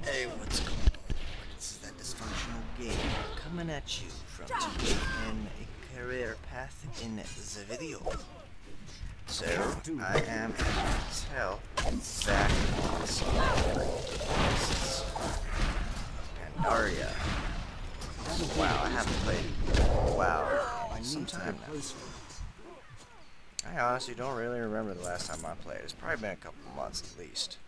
Hey, what's going on? This is that dysfunctional gamer coming at you from in a career path in the video. So, I am, as you can tell, back on some Pandaria. Wow, I haven't played WoW in some time now. I honestly don't really remember the last time I played. It's probably been a couple months at least.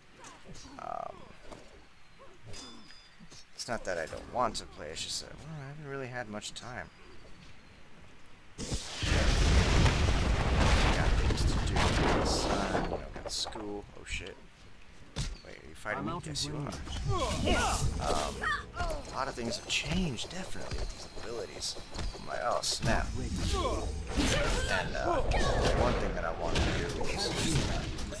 It's not that I don't want to play, it's just that, well, I haven't really had much time. Got things to do, got sun, you know, got school. Oh shit. Wait, are you fighting me? Yes, you are. A lot of things have changed, definitely, with these abilities. I'm like, oh snap. And one thing that I want to do is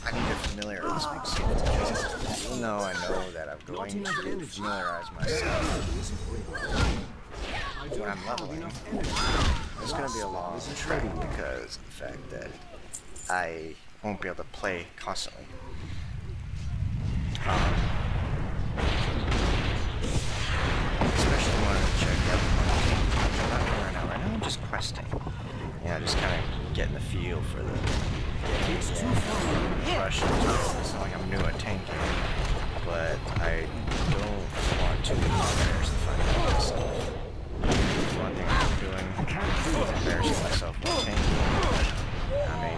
I need to familiarize myself. Even though I know that I'm going to familiarize myself when I'm leveling, it's going to be a long trek because of the fact that I won't be able to play constantly. Especially when I check out I'm not doing right now. Right now I'm just questing. Yeah, just kind of getting the feel for the rush. It's not like I'm new at tanking, but I don't want to embarrass the fuck out of myself. One thing I'm doing is embarrassing myself while tanking. I mean,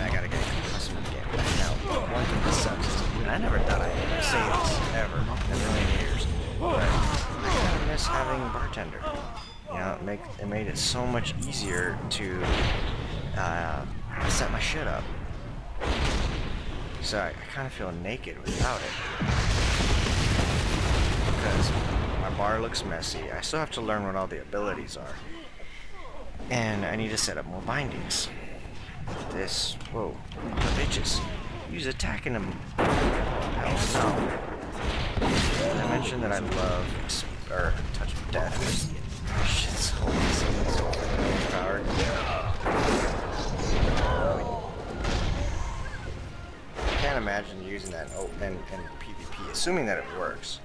I gotta get accustomed to the game. Now, one thing that sucks is, and I never thought I'd ever say this ever in a million years, but I kind of miss having a bartender. You know, it made it so much easier to set my shit up. So I kind of feel naked without it. Because my bar looks messy. I still have to learn what all the abilities are. And I need to set up more bindings. This, whoa, bitches. Who's attacking them? Hell no. Did I mention that I love touch of death? Shit's so overpowered. I can't imagine using that in PvP, assuming that it works.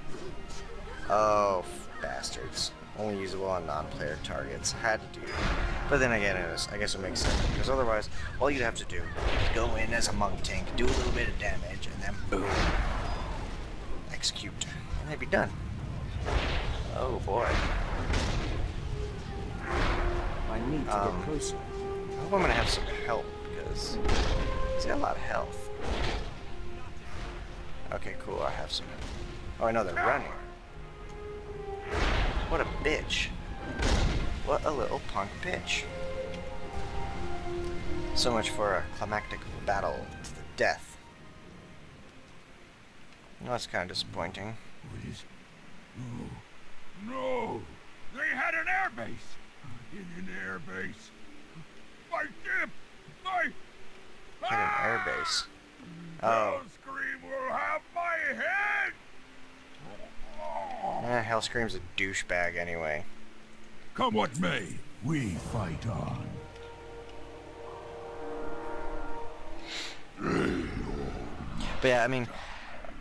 Oh, bastards. Only usable on non-player targets. Had to do it. But then again, I guess it makes sense. Because otherwise, all you'd have to do is go in as a monk tank, do a little bit of damage, and then boom. Execute. And they'd be done. Oh boy. I need to get closer. I hope I'm gonna have some help because he's got a lot of health. Okay, cool. I have some. Oh, I know they're running. What a bitch. What a little punk bitch. So much for a climactic battle to the death. No, that's kind of disappointing. What is? No! They had an airbase! In an airbase! My ship! Had an airbase. Oh. Hellscream will have my head! Hellscream's a douchebag anyway. Come what may, we fight on. But yeah, I mean,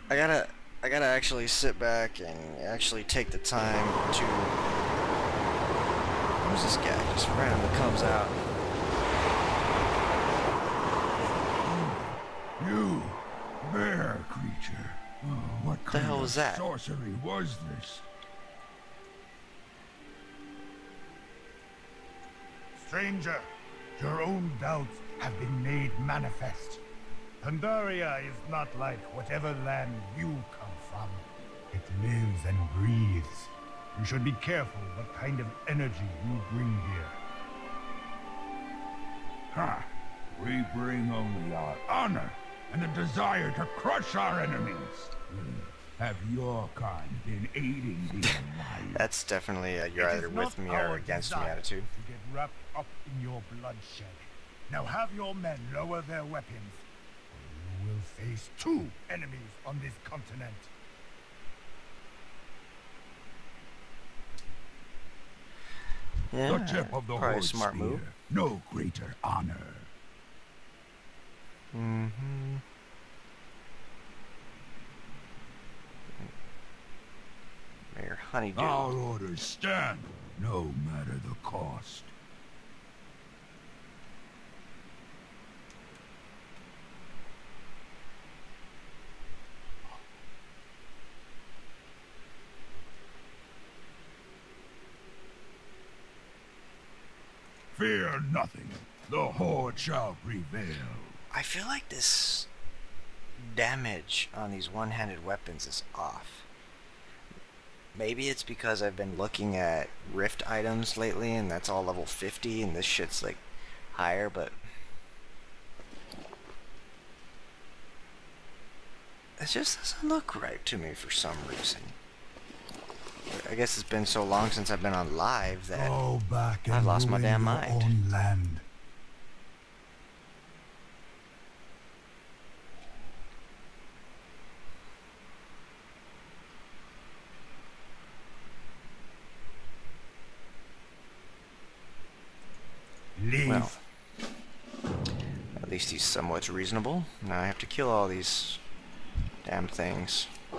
I gotta actually sit back and actually take the time to. Who's this guy? Just randomly comes out. You, bear creature. Oh, what the hell was that? Sorcery was this? Stranger, your own doubts have been made manifest. Pandaria is not like whatever land you come from. It lives and breathes. You should be careful what kind of energy you bring here. Ha! We bring only our honor and the desire to crush our enemies. Have your kind been aiding the Alliance? That's definitely a you're either with me or against me attitude. To get wrapped up in your bloodshed. Now have your men lower their weapons, or you will face 2 enemies on this continent. Yeah, The tip of the probably a Horde smart spear. move. No greater honor. honeydew. Our orders stand, no matter the cost. Fear nothing. The Horde shall prevail. I feel like this damage on these one-handed weapons is off. Maybe it's because I've been looking at rift items lately and that's all level 50 and this shit's like higher, but it just doesn't look right to me for some reason. I guess it's been so long since I've been on live that Go back and I've lost my ruin damn your mind. own land. Leave. Well, at least he's somewhat reasonable. Now I have to kill all these damn things. I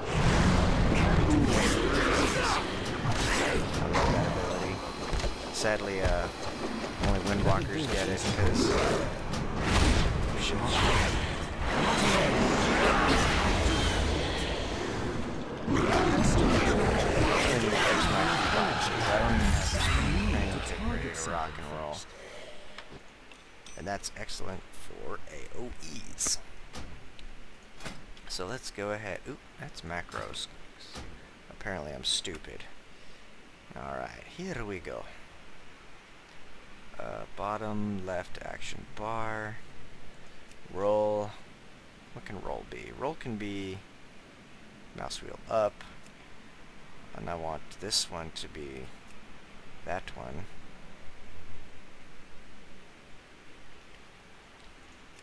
love that ability. Sadly, only Windwalkers get it because rock and roll. And that's excellent for AoEs. So let's go ahead. Oop, that's macros. Apparently I'm stupid. Alright, here we go. Bottom left action bar. Roll. What can roll be? Roll can be mouse wheel up. And I want this one to be that one.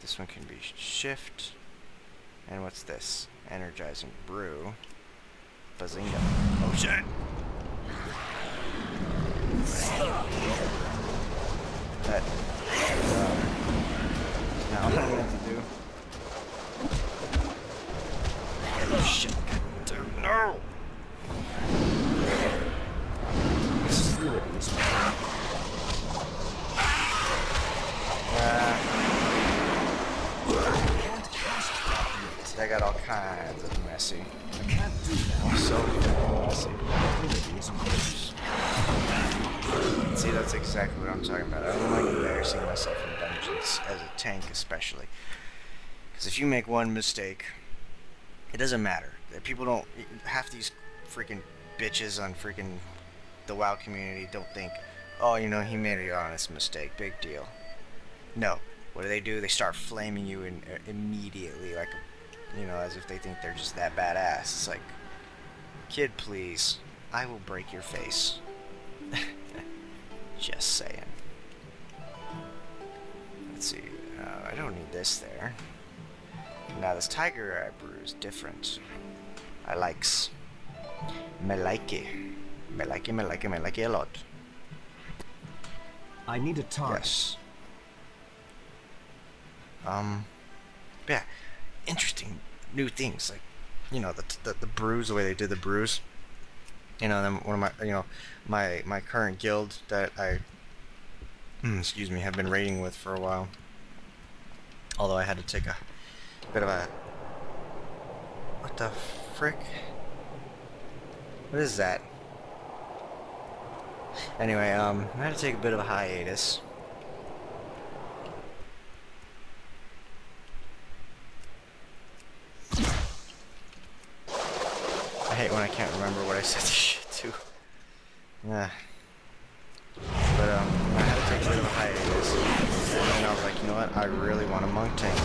This one can be shift. And what's this? Energizing brew. Bazinga. Oh shit! That. Now what I'm going to do. Oh shit! Dude, no! They got all kinds of messy. I can't do that. So messy. See, that's exactly what I'm talking about. I don't like embarrassing myself in dungeons, as a tank especially. Because if you make one mistake, it doesn't matter. People don't, half these freaking bitches on freaking the WoW community don't think, oh, you know, he made an honest mistake, big deal. No. What do? They start flaming you immediately, like, you know, as if they think they're just that badass. It's like, kid, please, I will break your face. Just saying. Let's see. I don't need this there. Now this tiger eye brew is different. I likes. Me like it. Me like it a lot. I need a target. Yes. Yeah. Interesting new things, like, you know, the brews, the way they did the brews. You know, then one of my, you know, my current guild that I excuse me, have been raiding with for a while. Although I had to take a bit of a, what the frick? What is that? Anyway, I had to take a bit of a hiatus. I hate when I can't remember what I said this shit to. Yeah. But I had to take a bit of a hiatus, and then I was like, you know what? I really want a monk tank.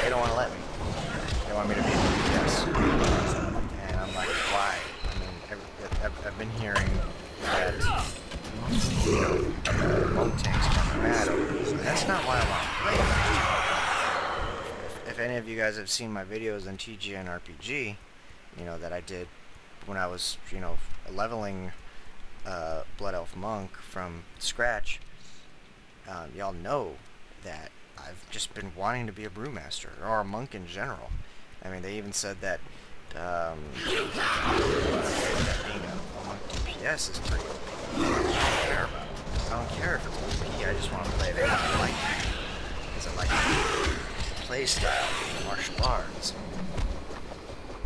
They don't want to let me. They want me to be yes. And I'm like, why? I mean, I've been hearing that, you know, monk tanks come mad over this. That's not why I want to play. If any of you guys have seen my videos on TGN RPG, you know, that I did when I was, you know, leveling Blood Elf Monk from scratch, y'all know that I've just been wanting to be a brewmaster, or a monk in general. I mean, they even said that, that being a monk DPS is pretty OP. I don't care about it. I don't care if it's OP, I just want to play it and I like it. Because I like the play style of martial arts.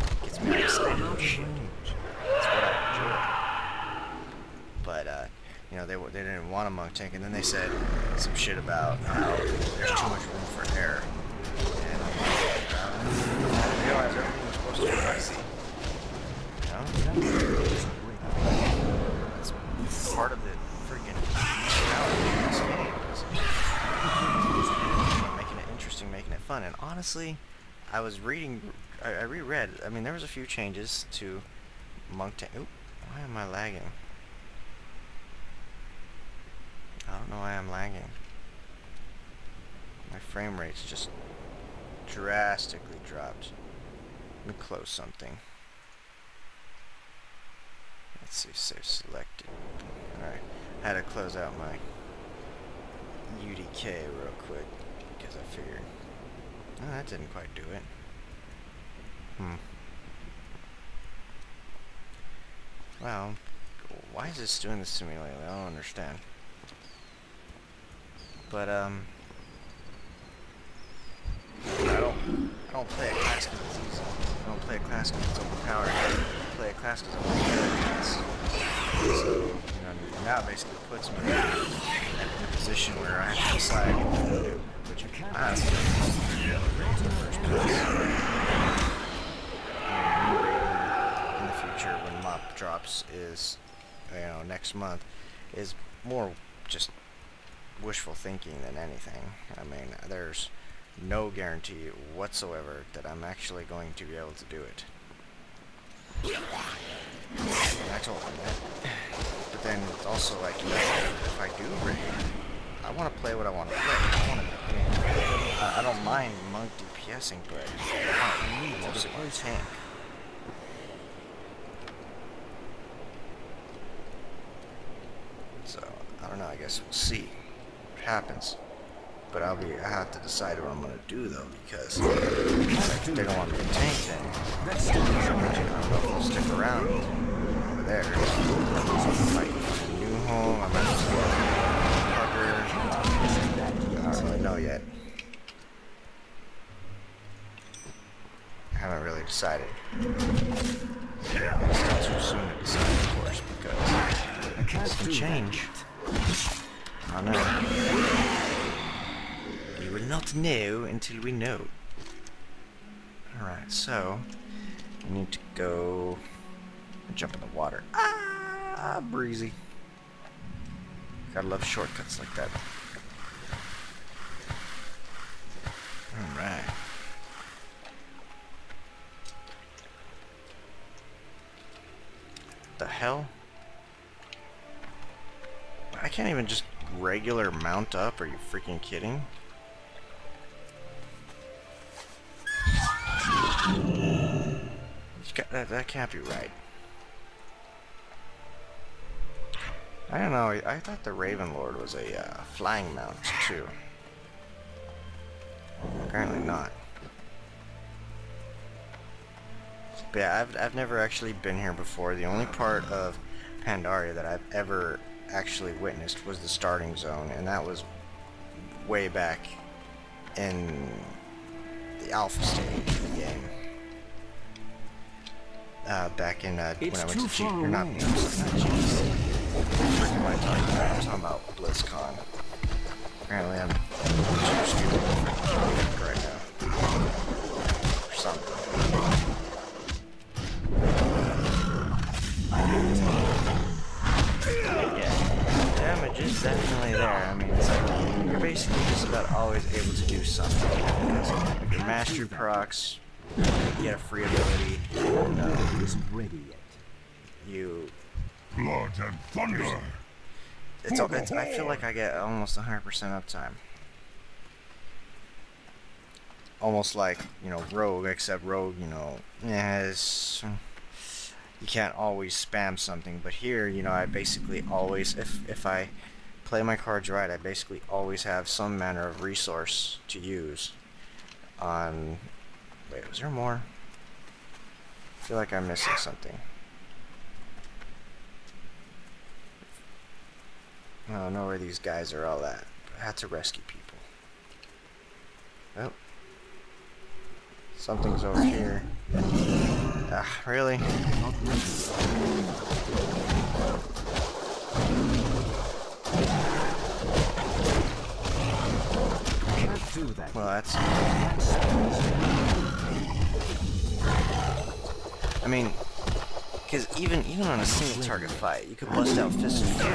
It gets me excited and shit. That's what I enjoy. But, you know, they didn't want a monk tank, and then they said some shit about how there's too much room for error. And I didn't realize everything was supposed to be easy. That's part of the freaking functionality of this game. Making it interesting, making it fun. And honestly, I was reading, I reread, I mean, there was a few changes to monk tank. Oop, why am I lagging? I don't know why I'm lagging. My frame rate's just drastically dropped. Let me close something. Let's see, save selected. Alright, I had to close out my UDK real quick because I figured, oh, that didn't quite do it. Well, why is this doing this to me lately? I don't understand. But I don't play a class because it's easy. I don't play a class because it's overpowered. I play a class because I want to play a class. So, you know, now it basically puts me in a position where I have to decide what to do, which honestly in the first place. In the future, when mop drops is, you know, next month, is more just wishful thinking than anything. I mean, there's no guarantee whatsoever that I'm actually going to be able to do it. And I told him that. But then it's also like, you know, if I do raid, I want to play what I want to play. I don't mind monk DPSing, but I need mostly my tank. So, I don't know, I guess we'll see what happens. But I have to decide what I'm gonna do though, because if they don't want me to tank, then I'll stick around over there. Like new home, I'm gonna Parker. I don't really know yet. I haven't really decided. It's not too soon to decide, of course, because it can change. I don't know. We will not know until we know. Alright, so I need to go jump in the water. Ah, breezy. Gotta love shortcuts like that. Alright. The hell? I can't even just regular mount up, are you freaking kidding? That can't be right. I don't know, I thought the Raven Lord was a flying mount too. Apparently not. But yeah, I've never actually been here before. The only part of Pandaria that I've ever actually witnessed was the starting zone, and that was way back in the alpha stage of the game. Back in when I went to G, or not GDC. What am I talking about? I'm talking about BlizzCon. Apparently I'm too stupid for right now. Or something. Yeah, damage is definitely there. I mean, it's like you're basically just about always able to do something. Because your mastery procs, you get a free ability. It isn't ready yet. You. Blood and thunder. It's I feel like I get almost 100% uptime. Almost like, you know, Rogue, except Rogue, you know, you can't always spam something. But here, you know, I basically always, if I play my cards right, I basically always have some manner of resource to use on. Wait, was there more? I feel like I'm missing something. I don't know where these guys are all at. But I had to rescue people. Oh. Something's over here. Ah, really? Well, that's... I mean, because even on a single target fight, you could bust out Fist of Fury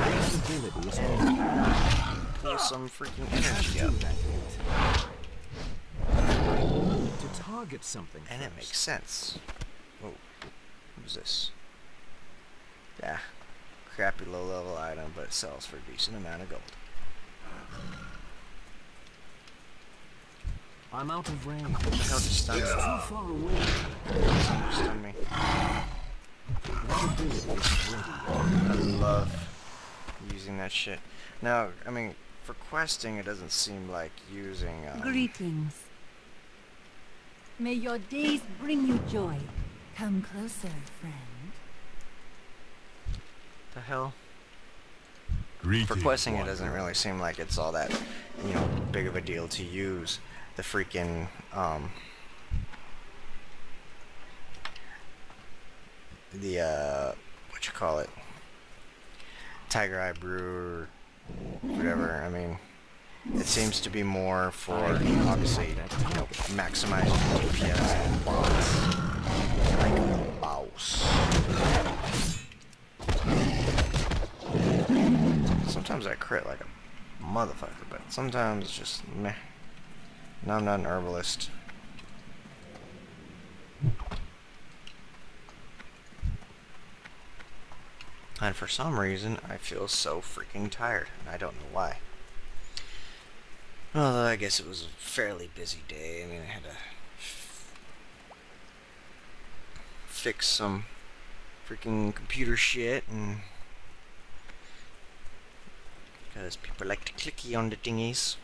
and pull some freaking energy up. To target something. And it makes sense. Whoa. Who's this? Yeah. Crappy low-level item, but it sells for a decent amount of gold. I'm out of range. What the hell just stunned me? Too far away. Something stunned me. I love using that shit. Now, I mean, for questing, it doesn't seem like using... Greetings. May your days bring you joy. Come closer, friend. The hell? Greetings, For questing, it doesn't really seem like it's all that, you know, big of a deal to use the freaking, what you call it? Tiger Eye Brew or whatever. I mean, it seems to be more for, obviously, you know, maximizing DPS and bots. Like a mouse. Sometimes I crit like a motherfucker, but sometimes it's just meh. No, I'm not an herbalist. And for some reason, I feel so freaking tired, and I don't know why. Although I guess it was a fairly busy day. I mean, I had to fix some freaking computer shit, and because people like to clicky on the thingies.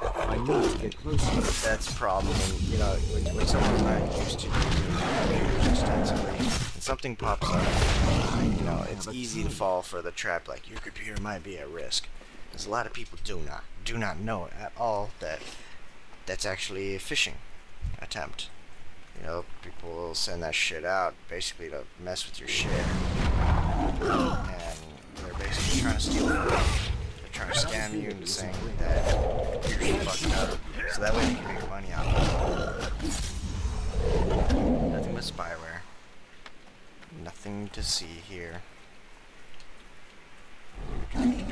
I need to get closer. That's a problem when, you know, when someone's not used to using computers extensively, and something pops up, you know, it's easy to fall for the trap, like, your computer might be at risk. Because a lot of people do not know at all that that's actually a phishing attempt. You know, people will send that shit out, basically to mess with your shit. And they're basically trying to steal from you. Trying to scam you into saying that you're fucked up, so that way you can make money out of it. Nothing but spyware. Nothing to see here. I don't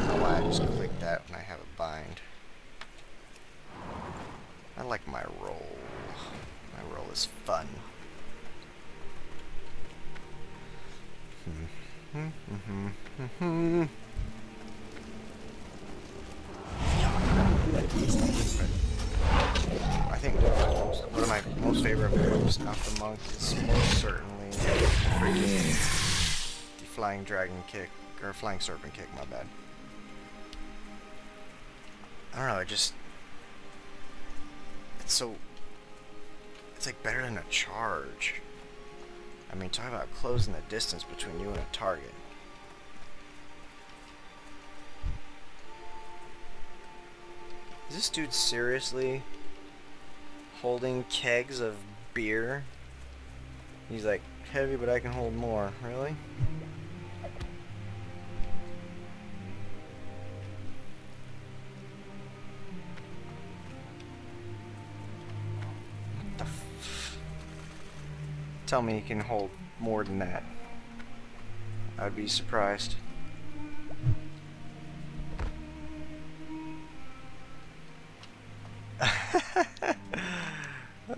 know why I just clicked that when I have a bind. I like my roll. My roll is fun. I think one of my most favorite moves after Monk is most certainly freaking the flying dragon kick, or flying serpent kick, my bad. I don't know, it's like better than a charge. I mean, talk about closing the distance between you and a target. Is this dude seriously holding kegs of beer? He's like, heavy, but I can hold more. Really? What the f... Tell me he can hold more than that. I'd be surprised.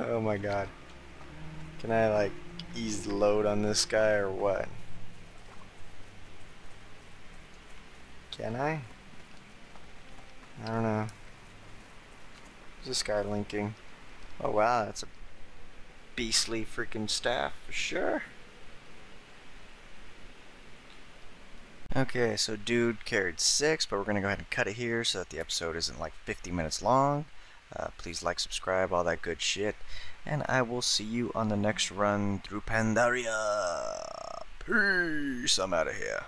Oh my god. Can I like ease the load on this guy or what? Can I? I don't know. Is this guy linking? Oh wow, that's a beastly freaking staff for sure. Okay, so dude carried 6, but we're gonna go ahead and cut it here so that the episode isn't like 50 minutes long. Please like, subscribe, all that good shit. And I will see you on the next run through Pandaria. Peace. I'm out of here.